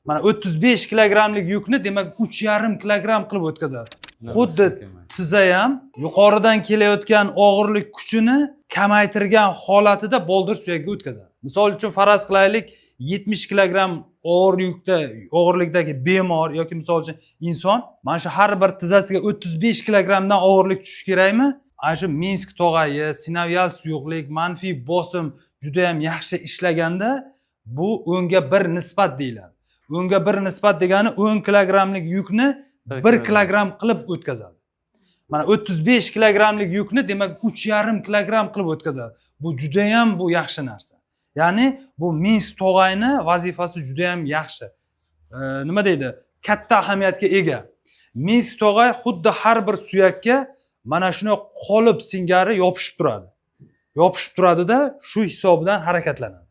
Mana 35 kilogramlik yukni demak 3,5 kilogram qilib o'tkazadi. Xuddi tiza ham yuqoridan kelayotgan og'irlik kuchini kamaytirgan holatida boldir suyakka o'tkazadi. Misol uchun faraz qilaylik 70 kilogram og'irlikdagi bemor yoki misol uchun inson mana shu har bir tizasiga 35 kilogramdan og'irlik tushishi kerakmi? Ana shu Minsk tog'ayi, sinovial suyuqlik, manfiy bosim juda ham yaxshi ishlaganda bu 10 ga 1 nisbat deyiladi. 10 ga 1 nisbat degani 10 kilogramlik yukni 1 kilogram qilib o'tkazadi. Mana 35 kilogramlik yukni demak 3,5 kilogram qilib o'tkazadi. Bu juda ham bu yaxshi narsa. Ya'ni bu Minsk tog'ayni vazifasi juda ham yaxshi. Nima deydi? Katta ahamiyatga ega. Minsk tog'ay xuddi har bir suyakka mana shuni qolip singari yopishib turadi. Yopishib turadi-da, shu hisobidan harakatlanadi.